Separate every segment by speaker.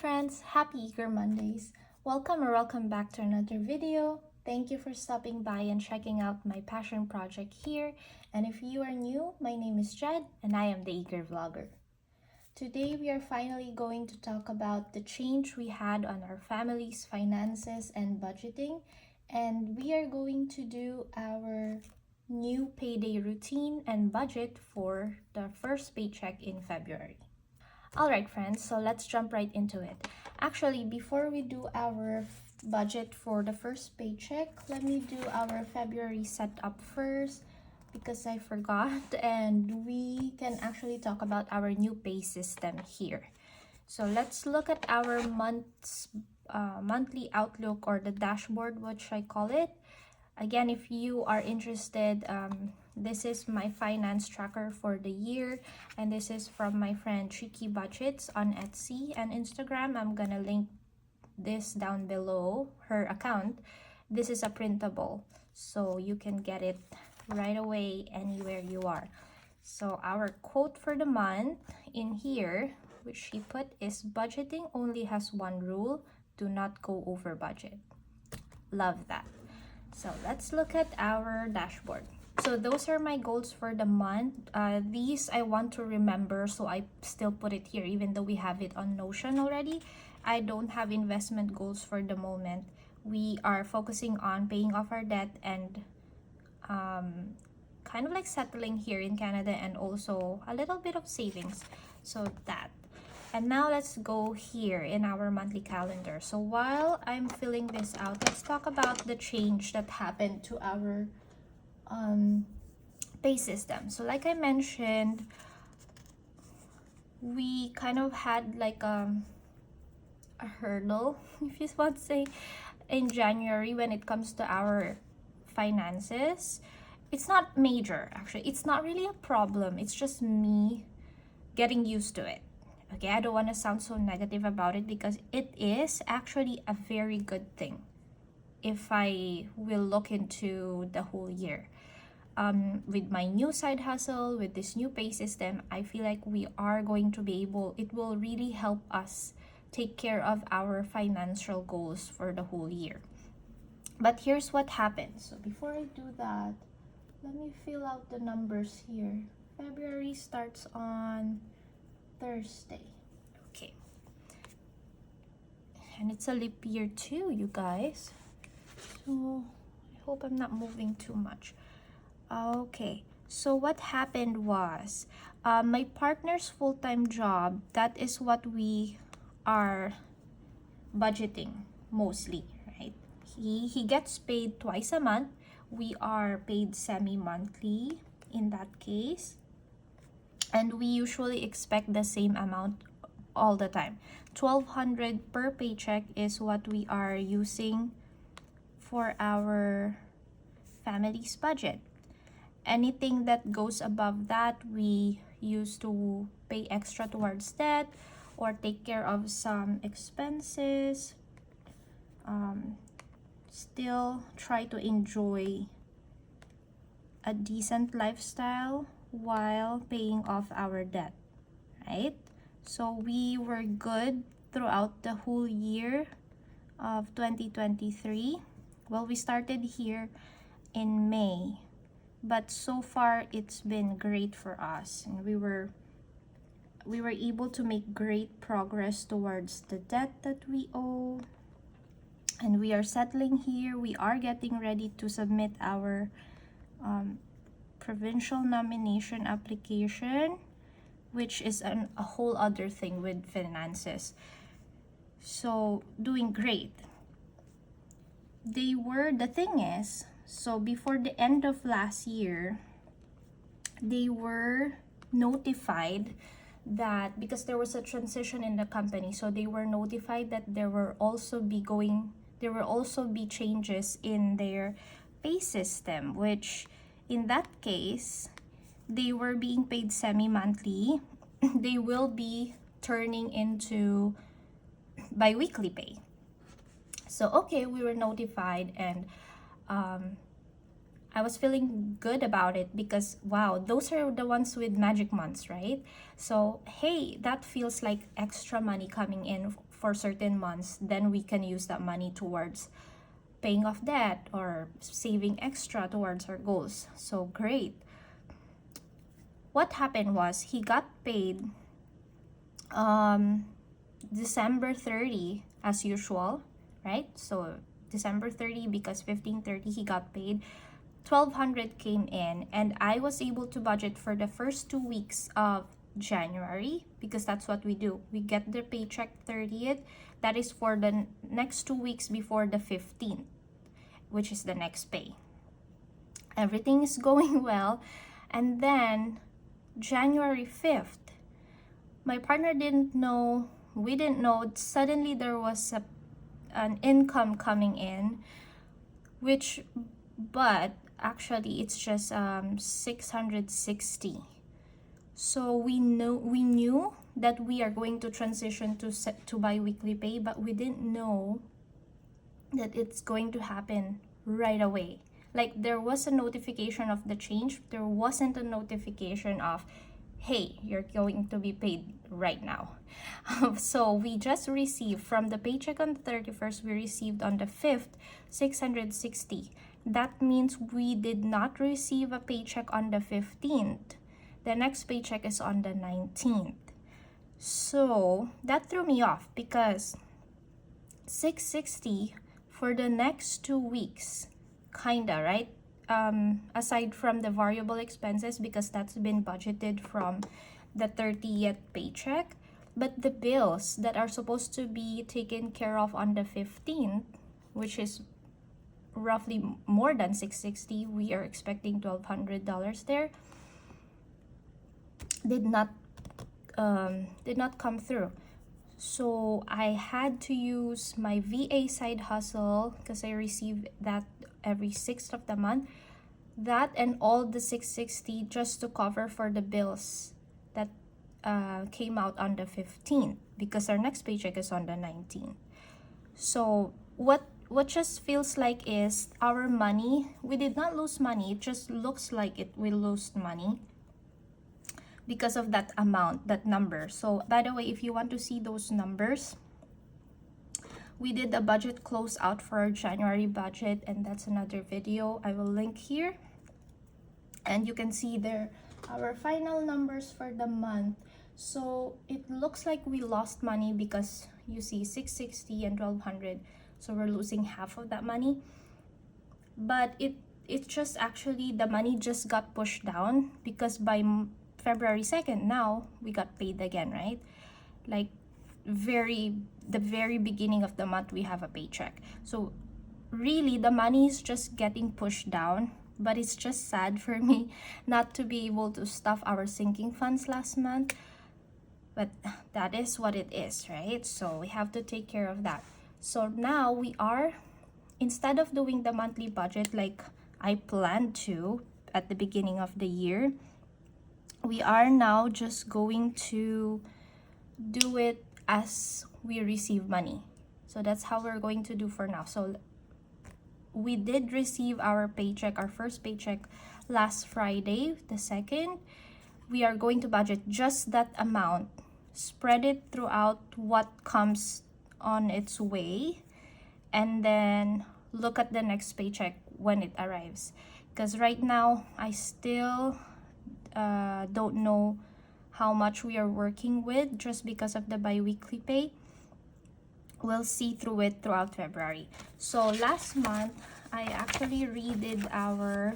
Speaker 1: friends, happy Eager Mondays. Welcome back to another video. Thank you for stopping by and checking out my passion project here. And if you are new, my name is Jed and I am the Eager Vlogger. Today we are finally going to talk about the change we had on our family's finances and budgeting, and we are going to do our new payday routine and budget for the first paycheck in February. Alright friends, so let's jump right into it. Actually, before we do our budget for the first paycheck, let me do our February setup first because I forgot, and we can actually talk about our new pay system here. So let's look at our monthly outlook, or the dashboard, which I call it. Again, if you are interested, this is my finance tracker for the year, and this is from my friend Tricky Budgets on Etsy and Instagram. I'm gonna link this down below, her account. This is a printable, so you can get it right away anywhere you are. So our quote for the month in here, which she put, is budgeting only has one rule: do not go over budget. Love that. So let's look at our dashboard. So those are my goals for the month. These I want to remember, so I still put it here even though we have it on Notion already. I don't have investment goals for the moment. We are focusing on paying off our debt and kind of like settling here in Canada, and also a little bit of savings. So that. And now let's go here in our monthly calendar. So while I'm filling this out, let's talk about the change that happened to our pay system. So like I mentioned, we kind of had like a hurdle, if you want to say, in January when it comes to our finances. It's not major, actually. It's not really a problem. It's just me getting used to it. Okay, I don't want to sound so negative about it because it is actually a very good thing if I will look into the whole year. With my new side hustle, with this new pay system, I feel like we are going to be able, it will really help us take care of our financial goals for the whole year. But here's what happens. So before I do that, let me fill out the numbers here. February starts on Thursday. Okay. And it's a leap year too, you guys. So I hope I'm not moving too much. Okay. So what happened was, my partner's full-time job, that is what we are budgeting mostly, right? He gets paid twice a month. We are paid semi-monthly in that case. And we usually expect the same amount all the time. 1,200 per paycheck is what we are using for our family's budget. Anything that goes above that, we use to pay extra towards debt or take care of some expenses. Still try to enjoy a decent lifestyle while paying off our debt, right? So we were good throughout the whole year of 2023. Well, we started here in May, but so far it's been great for us, and we were able to make great progress towards the debt that we owe, and we are settling here. We are getting ready to submit our provincial nomination application, which is a whole other thing with finances. So doing great. The thing is, so before the end of last year, they were notified that, because there was a transition in the company, so they were notified that there will also be changes in their pay system, which in that case, they were being paid semi-monthly. They will be turning into bi-weekly pay. So okay, we were notified, and I was feeling good about it because, wow, those are the ones with magic months, right? So hey, that feels like extra money coming in for certain months, then we can use that money towards paying off debt or saving extra towards our goals. So great. What happened was he got paid December 30 as usual, right? So December 30, because 15/30 he got paid. 1,200 came in, and I was able to budget for the first 2 weeks of January, because that's what we do. We get the paycheck 30th. That is for the next 2 weeks before the 15th, which is the next pay. Everything is going well. And then January 5th, my partner didn't know, we didn't know, suddenly there was an income coming in, but actually it's just 660. So we knew that we are going to transition to bi-weekly pay, but we didn't know that it's going to happen right away. Like, there was a notification of the change, there wasn't a notification of, hey, you're going to be paid right now. So we just received from the paycheck on the 31st, we received on the 5th 660. That means we did not receive a paycheck on the 15th. The next paycheck is on the 19th. So that threw me off, because 660 for the next 2 weeks, kinda, right? Aside from the variable expenses, because that's been budgeted from the 30th paycheck, but the bills that are supposed to be taken care of on the 15th, which is roughly more than 660, we are expecting $1,200 there, did not come through. So I had to use my VA side hustle, because I receive that every 6th of the month, that and all the 660 just to cover for the bills that came out on the 15th, because our next paycheck is on the 19th. So what just feels like is our money, we did not lose money, it just looks like we lost money because of that amount, that number. So by the way, if you want to see those numbers, we did a budget closeout for our January budget, and that's another video I will link here. And you can see there our final numbers for the month. So it looks like we lost money, because you see 660 and 1,200, so we're losing half of that money. But it's just actually the money just got pushed down, because by February 2nd now we got paid again, right? Like the very beginning of the month we have a paycheck. So really the money is just getting pushed down, but it's just sad for me not to be able to stuff our sinking funds last month. But that is what it is, right? So we have to take care of that. So now we are, instead of doing the monthly budget like I planned to at the beginning of the year, we are now just going to do it as we receive money. So that's how we're going to do for now. So we did receive our paycheck, our first paycheck, last Friday, the 2nd. We are going to budget just that amount, spread it throughout what comes on its way, and then look at the next paycheck when it arrives. Because right now I still don't know how much we are working with, just because of the bi-weekly pay. We'll see through it throughout February. So last month I actually redid our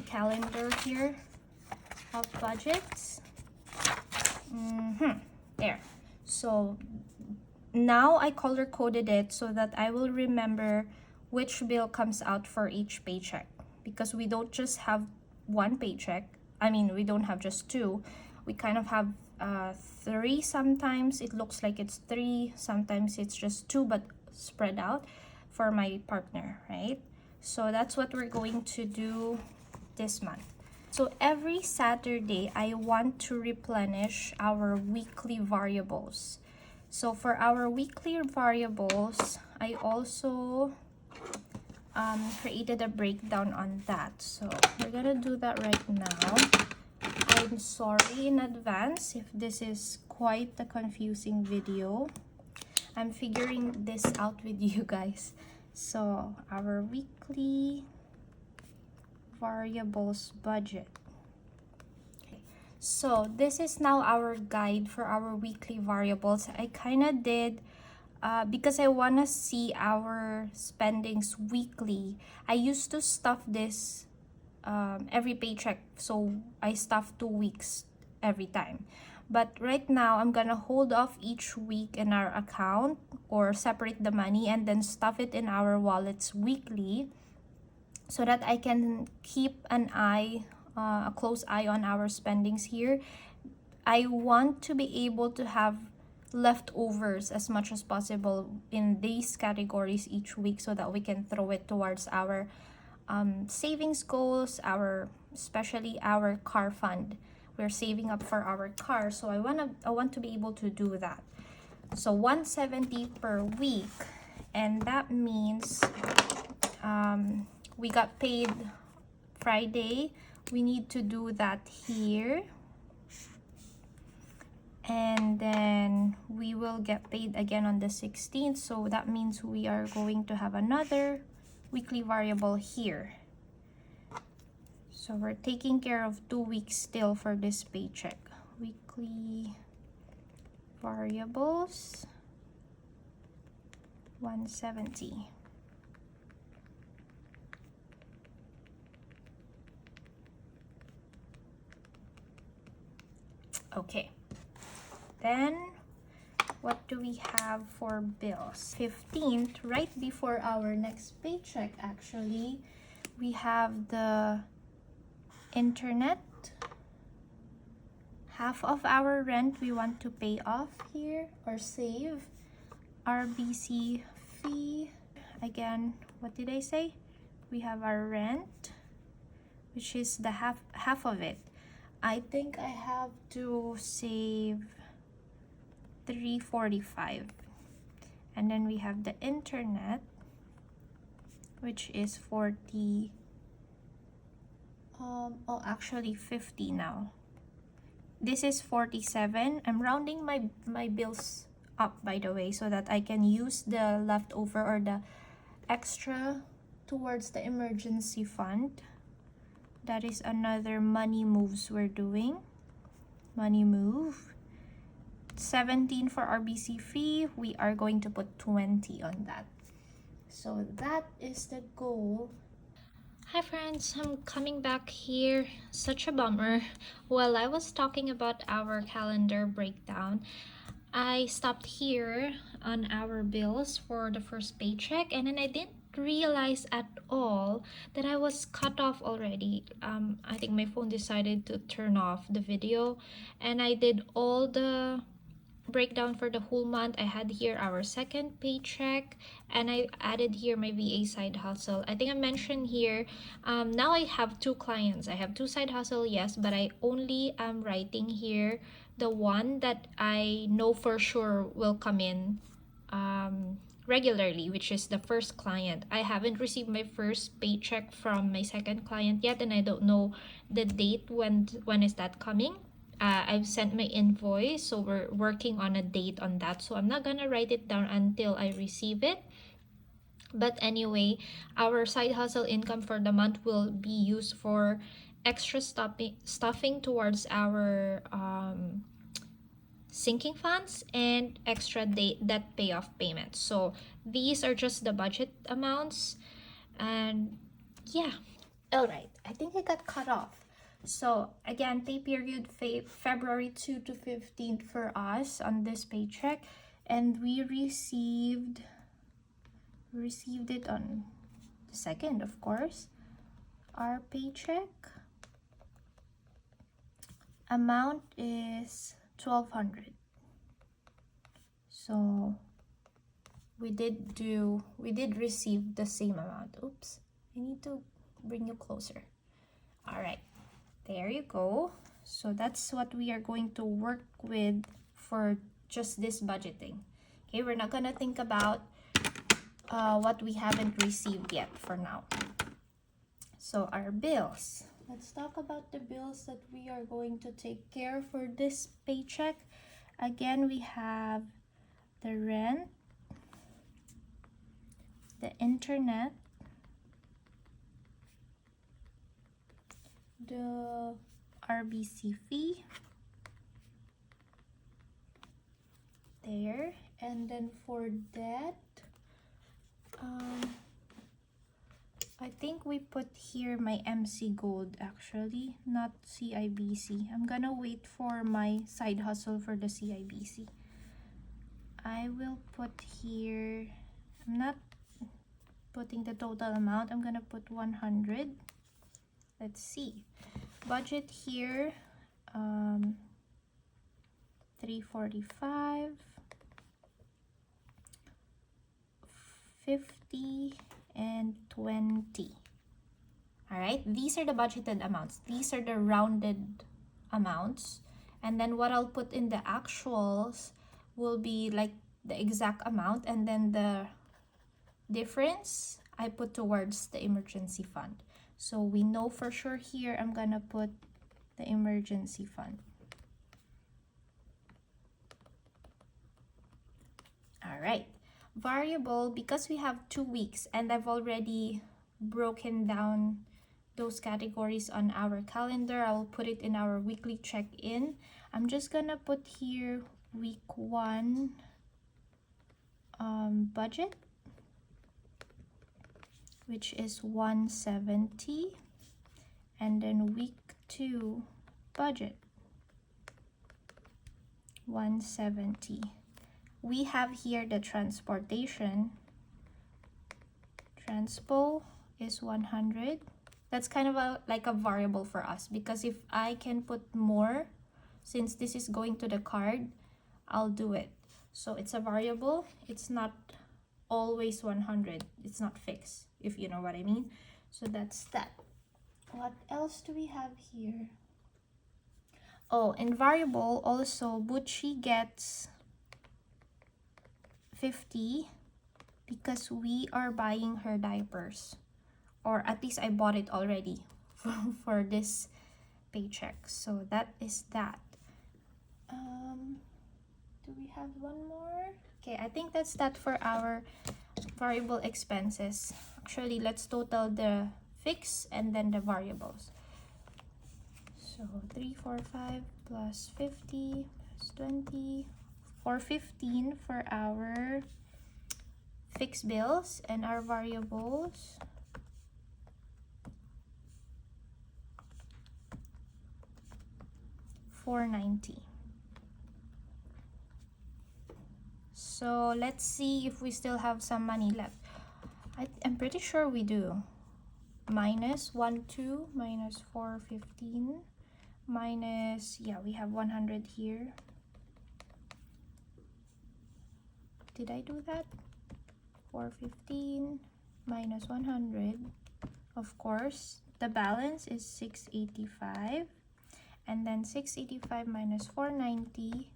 Speaker 1: calendar here of budgets. There. So now I color coded it so that I will remember which bill comes out for each paycheck, because we don't just have one paycheck. I mean, we don't have just two. We kind of have 3 sometimes. It looks like it's 3. Sometimes it's just 2, but spread out for my partner, right? So that's what we're going to do this month. So every Saturday, I want to replenish our weekly variables. So for our weekly variables, I also created a breakdown on that. So we're gonna do that right now. I'm sorry in advance if this is quite a confusing video. I'm figuring this out with you guys. So our weekly variables budget. So this is now our guide for our weekly variables. I kind of did because I want to see our spendings weekly. I used to stuff this every paycheck, so I stuff 2 weeks every time. But right now, I'm gonna hold off each week in our account or separate the money and then stuff it in our wallets weekly so that I can keep an eye, a close eye on our spendings here. I want to be able to have leftovers as much as possible in these categories each week so that we can throw it towards our savings goals, especially our car fund. We're saving up for our car, so I want to be able to do that. So 170 per week, and that means we got paid Friday. We need to do that here, and then we will get paid again on the 16th, so that means we are going to have another weekly variable here. So we're taking care of 2 weeks still for this paycheck. Weekly variables 170. Okay, then what do we have for bills? 15th, right before our next paycheck, actually, we have the internet. Half of our rent we want to pay off here or save. RBC fee. Again, what did I say? We have our rent, which is the half of it. I think I have to save $345. And then we have the internet, which is 40. Actually 50 now. This is 47. I'm rounding my bills up, by the way, so that I can use the leftover or the extra towards the emergency fund. That is another money moves we're doing. Money move. 17 for RBC fee. We are going to put 20 on that. So that is the goal. Hi friends, I'm coming back here. Such a bummer. While I was talking about our calendar breakdown, I stopped here on our bills for the first paycheck, and then I didn't realize at all that I was cut off already. I think my phone decided to turn off the video, and I did all the breakdown for the whole month. I had here our second paycheck, and I added here my VA side hustle. I think I mentioned here, now I have 2 clients. I have 2 side hustle, yes, but I only am writing here the one that I know for sure will come in regularly, which is the first client. I haven't received my first paycheck from my second client yet, and I don't know the date when is that coming. I've sent my invoice, so we're working on a date on that, so I'm not gonna write it down until I receive it. But anyway, our side hustle income for the month will be used for extra stuffing towards our sinking funds and extra debt payoff payments. So these are just the budget amounts, and yeah. All right, I think I got cut off. So again, pay period February 2 to 15th for us on this paycheck, and we received it on the 2nd, of course. Our paycheck amount is $1,200. So we did receive the same amount. Oops, I need to bring you closer. All right, there you go. So that's what we are going to work with for just this budgeting. Okay, we're not gonna think about what we haven't received yet for now. So our bills. Let's talk about the bills that we are going to take care for this paycheck. Again, we have the rent, the internet, the RBC fee there, and then for that, I think we put here my MC Gold actually, not CIBC. I'm gonna wait for my side hustle for the CIBC. I will put here, I'm not putting the total amount, I'm gonna put 100. Let's see. Budget here, 345, 50, and 20. All right, these are the budgeted amounts. These are the rounded amounts. And then what I'll put in the actuals will be like the exact amount, and then the difference I put towards the emergency fund. So we know for sure here I'm gonna put the emergency fund. All right, variable, because we have 2 weeks and I've already broken down those categories on our calendar, I'll put it in our weekly check-in. I'm just gonna put here week 1 budget, which is 170, and then week 2 budget, 170. We have here the transportation. Transpo is 100. That's kind of like a variable for us, because if I can put more, since this is going to the card, I'll do it. So it's a variable. It's not always 100. It's not fixed, if you know what I mean. So that's that. What else do we have here? Oh, in variable also, Bucci gets 50 because we are buying her diapers, or at least I bought it already for this paycheck. So that is that. Do we have one more? Okay, I think that's that for our variable expenses. Actually, let's total the fixed and then the variables. So 345 plus 50 plus 20, 415 for our fixed bills, and our variables, $490. So let's see if we still have some money left. I'm pretty sure we do. Minus 12 minus 415 minus, yeah, we have 100 here. Did I do that? 415 minus 100. Of course, the balance is 685. And then 685 minus 490,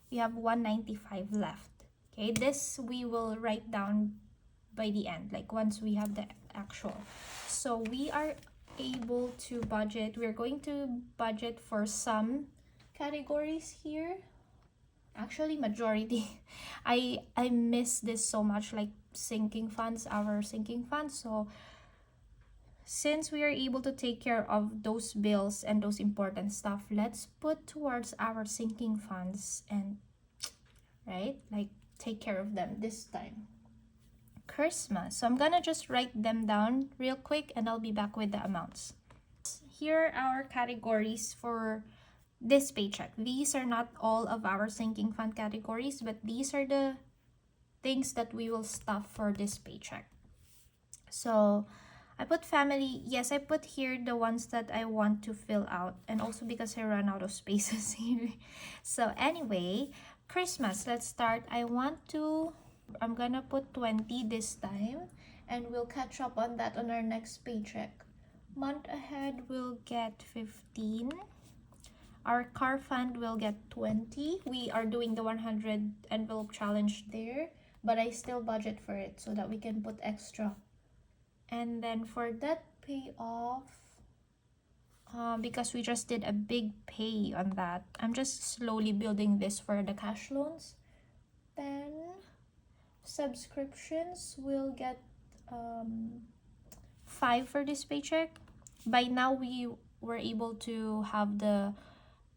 Speaker 1: we have 195 left. Okay, this we will write down by the end, like once we have the actual. So we are able to budget. We're going to budget for some categories here. Actually, majority. I miss this so much, like sinking funds, our sinking funds. So since we are able to take care of those bills and those important stuff, let's put towards our sinking funds and, right, like take care of them this time. Christmas. So I'm gonna just write them down real quick and I'll be back with the amounts. Here are our categories for this paycheck. These are not all of our sinking fund categories, but these are the things that we will stuff for this paycheck. So I put family. Yes, I put here the ones that I want to fill out, and also because I ran out of spaces here. So anyway, Christmas, let's start. I'm gonna put 20 this time, and we'll catch up on that on our next paycheck. Month ahead, we'll get 15. Our car fund will get 20. We are doing the 100 envelope challenge there, but I still budget for it so that we can put extra. And then for that payoff, because we just did a big pay on that, I'm just slowly building this for the cash loans. Then subscriptions will get 5 for this paycheck. By now we were able to have the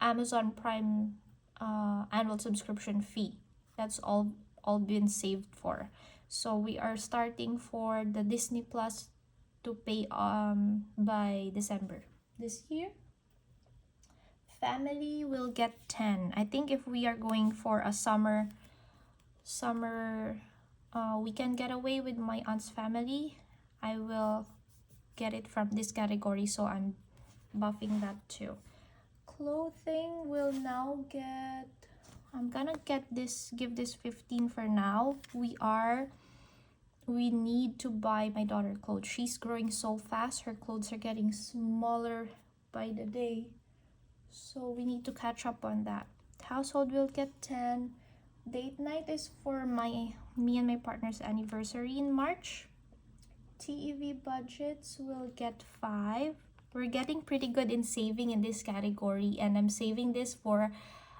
Speaker 1: Amazon Prime annual subscription fee. That's all been saved for. So we are starting for the Disney Plus to pay by December this year. Family will get 10. I think if we are going for a summer weekend getaway with my aunt's family, I will get it from this category, so I'm buffing that too. Clothing will now get, I'm gonna give this 15 for now. We need to buy my daughter clothes. She's growing so fast. Her clothes are getting smaller by the day, so we need to catch up on that. Household will get 10. Date night is for me and my partner's anniversary in March. TEV budgets will get 5. We're getting pretty good in saving in this category, and I'm saving this for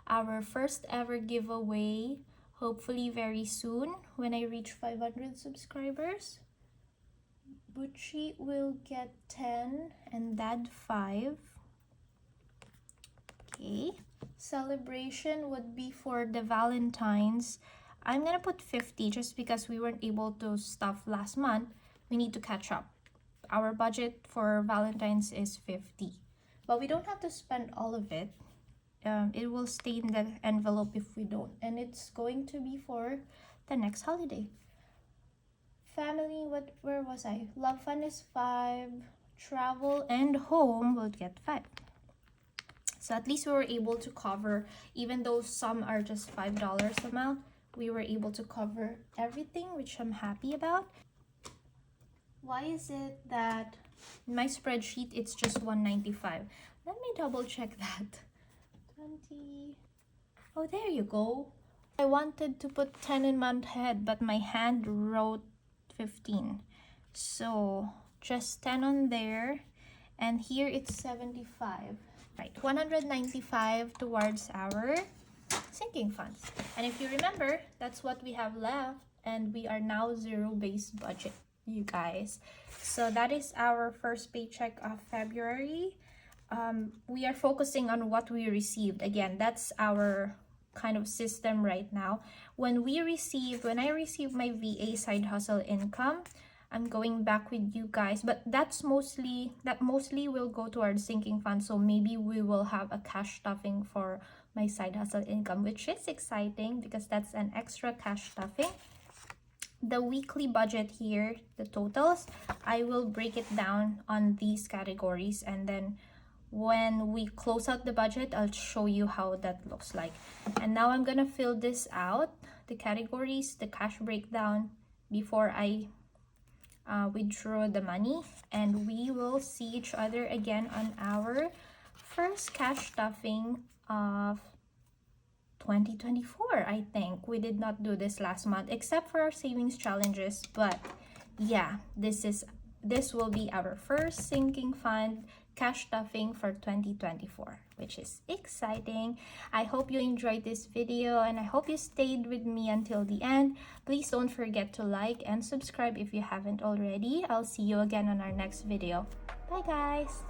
Speaker 1: our first ever giveaway, hopefully very soon when I reach 500 subscribers. Bucci will get 10 and Dad 5. Okay. Celebration would be for the Valentine's. I'm gonna put 50 just because we weren't able to stuff last month. We need to catch up. Our budget for Valentine's is 50, but we don't have to spend all of it. It will stay in the envelope if we don't, and it's going to be for the next holiday. Family, where was I? Love Fun is 5. Travel and home will get 5. So at least we were able to cover, even though some are just $5 amount, we were able to cover everything, which I'm happy about. Why is it that in my spreadsheet it's just $195? Let me double check that. 20. Oh, there you go. I wanted to put 10 in my head, but my hand wrote 15. So just 10 on there, and here it's 75. Right, 195 towards our sinking funds. And if you remember, that's what we have left, and we are now zero-based budget, you guys. So that is our first paycheck of February. We are focusing on what we received. Again, that's our kind of system right now. When I receive my VA side hustle income, I'm going back with you guys, but that mostly will go towards sinking fund. So maybe we will have a cash stuffing for my side hustle income, which is exciting because that's an extra cash stuffing. The weekly budget here, the totals, I will break it down on these categories, and then when we close out the budget, I'll show you how that looks like. And now I'm gonna fill this out, the categories, the cash breakdown, before I withdraw the money, and we will see each other again on our first cash stuffing of 2024. I think we did not do this last month except for our savings challenges, but yeah, this will be our first sinking fund cash stuffing for 2024, which is exciting. I hope you enjoyed this video, and I hope you stayed with me until the end. Please don't forget to like and subscribe if you haven't already. I'll see you again on our next video. Bye guys.